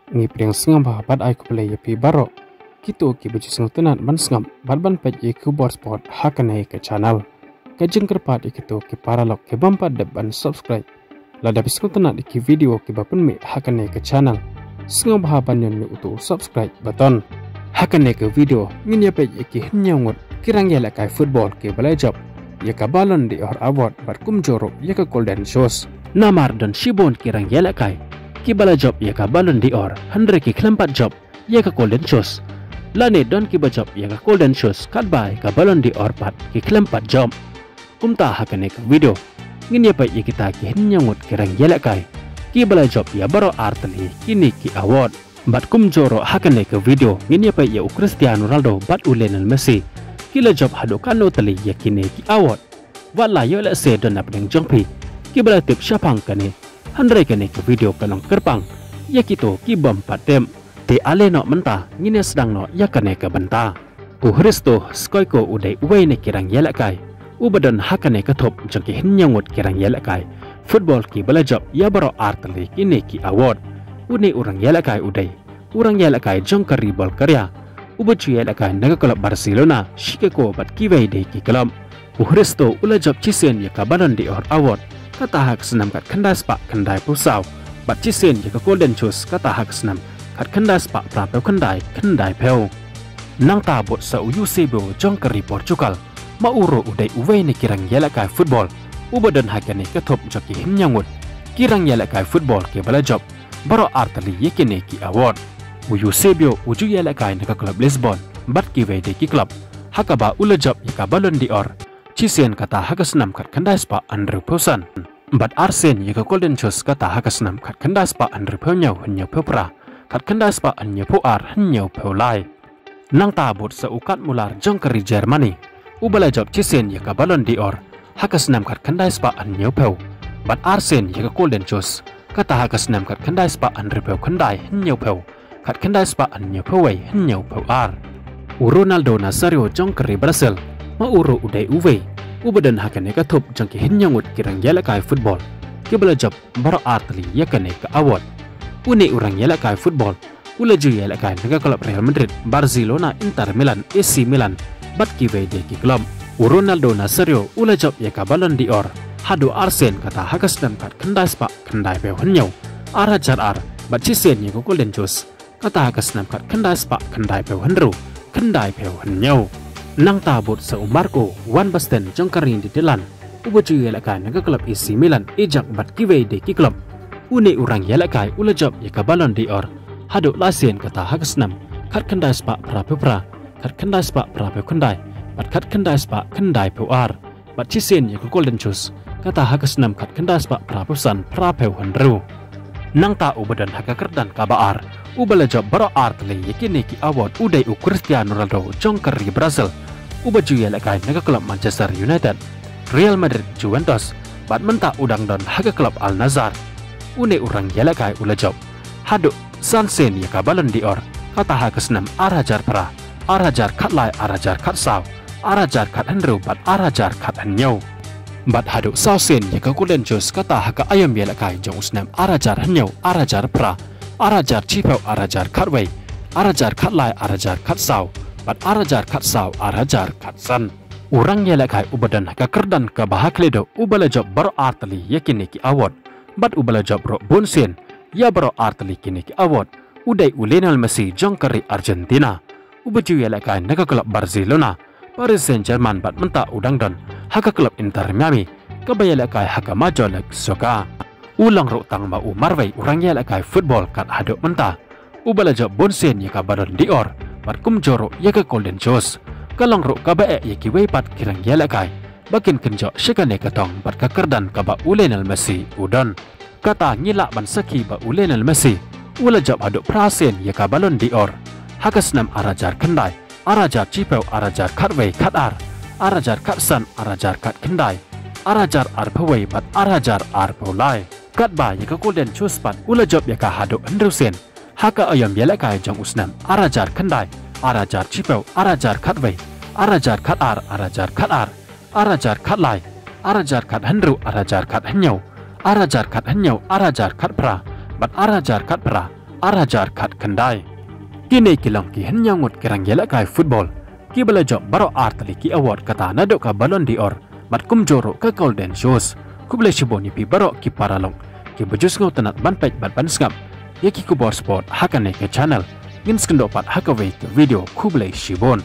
ngi priang singam ba bat ai ku play pi baro kito ki baju sing tenan ban singam ban pet e ku bor sport hakane ke channel ka jengker pat ikito ki paralok ke bampa de ban subscribe la da bising tenan ki video ki bapun me hakane ke channel singam ba ban yon me utu subscribe button hakane ke video ngin ya pet ki nyangot kirang yala kai football ke balai job ya ka balon di or award bar kum joro ya ka golden shoes namar dan shibon kirang yala kai ki bala job ya ka balon di or 100 ki kelempat job ya ka golden shoes lane don ki ba job ya ka golden shoes kat bai ka balon di or pat ki kelempat job kumta hakane ka video ngin ya pai kita ki nyangut kirang yala kai ki bala job ya baro artli kini ki award bat kum joro hakane ka video ngin ya pai ya Cristiano Ronaldo bat Lionel Messi kila job hado kano tali ya kini ki award wala yo la se don apeng jongpi ki bala tip syapang kane handrai kane ke video kanong kerpang ya kito ki bom patem te ale no menta ngine sedang no ya kane ke benta u Hristo skoiko udai uwai ne kirang yala kai ubadon hakane ke top jongki hinyangut kirang yala kai football ki bala job ya baro artli kini ki award uni urang yala kai udai urang yala kai jongkari bol karya ubacu yala kai naga klub Barcelona shikeko bat kiwai de ki klub u Hristo ula job cisen ya ka balon di or award kata hak senam kat kendas pak kendai pusau bat cisen ya ka golden shoes kata hak senam kat kendas pak prapeu kendai peu nang ta bot sa Eusebio jongkari Portugal mauro udai uwei ni kirang yala kai football ubadon hakane ketop joki himnyangut kirang yala kai football ke bala job baro artali yekene ki award Eusebio uju yala kai naka klub Lisbon bat kiwei de ki klub hakaba ula job yaka balon di or cisen kata hakasnam kat kendai spa Andrew Posan bat Arsen yaka golden shoes kata hakasnam kat kendai spa Andrew Ponyau hanya pepra kat kendai spa hanya puar hanya peulai nang tabut seukat mular jongkeri Germany ubala job cisen yaka balon di or hakasnam kat kendai spa hanya peu bat Arsen yaka golden shoes kata hakasnam kat kendai spa Andrew peu kendai hanya peu kat kendai spa hanya pewai hanya pewar Ronaldo Nazario jongkeri Brazil mauro udai uwe ubadan hakane ka top jangki hinyangut kirang yala kai football kibala job baro artli yakane ka award une urang yala kai football ula ju yala kai naga klub Real Madrid Barcelona Inter Milan AC Milan bat kiwei de ki klub Ronaldo Nazario ula job yaka balon di or hado Arsen kata hakasdam kat kendai spa kendai peu hanyau arajar ar bat cisen yaka golden shoes kata hakasdam kat kendai spa kendai peu handru kendai peu hanyau nang tabut sa Marco Van Basten jongkarin di delan ubacu yalakai naga klub AC Milan ejak bat kiwei de ki klub une urang yalakai ula job yaka balon di or hado lasien kata hakasnam kat kendai spa prapepra kat kendai spa prape kendai bat kat kendai spa kendai pewar bat cisen yaka golden shoes kata hakasnam kat kendai spa prapusan prapeu handru nang ta ubadan hakakerdan kabaar ubala job baro artli yakini ki award udai Cristiano Ronaldo jongkeri Brazil ubaju yalakai naga klub Manchester United Real Madrid Juventus bat menta udang don haga klub Al Nassr une urang yalakai ula job hado Sansen yaka balon di or kata hakasnam arajar pra arajar katlai arajar katsaw arajar kat handru bat arajar kat hanyau bat hado Sausen yaka golden shoes kata haka ayam yalakai jong usnam arajar hanyau arajar pra arajar cipau arajar katwei arajar katlai arajar katsaw bat arajar katsaw arajar katsan urang yalakai ubadan haka kerdan ke bahakledo ubala job baro artli yakini ki award bat ubala job ro bonsen ya baro artli kini ki award udai Lionel Messi jongkeri Argentina ubaju yalakai naga klub Barcelona Paris Saint-Germain bat menta udang don haka klub Inter Miami kabayalakai haka majolek soka ulang ro tang ma Marwei urang yalakai football kat hado menta ubala job bonsen yaka balon di or bat kum joro yaka golden shoes kalang ro kabae yaki weipat kirang yalakai bakin kenjo shikane katong bat kakerdan kaba Lionel Messi udon kata ngila ban saki ba Lionel Messi ula job hado prasen yaka balon di or hakasnam arajar kendai arajar cipeu arajar katwei katar arajar katsan arajar kat kendai arajar arpawei bat arajar arpolai katba yaka golden shoes bat ula job yaka hado andrusen haka ayam yalakai jong usnam arajar kendai arajar cipeu arajar katwei arajar katar arajar katar arajar katlai arajar kat handru arajar kat hanyau arajar kat hanyau arajar kat pra bat arajar kat pra arajar kat kendai. Kini kilang ki henyangut kirang yelak kai football. Ki belajak baro artali ki award kata nadok ka Ballon d'Or mat kumjoro ka Golden Shoes. Ku boleh shiboni pi baro ki paralong. Ki bejus ngau tenat banpej bat banskam. Ya ki kubor sport hakane ke channel. Ngin skendopat hakawe ke video ku boleh shibon.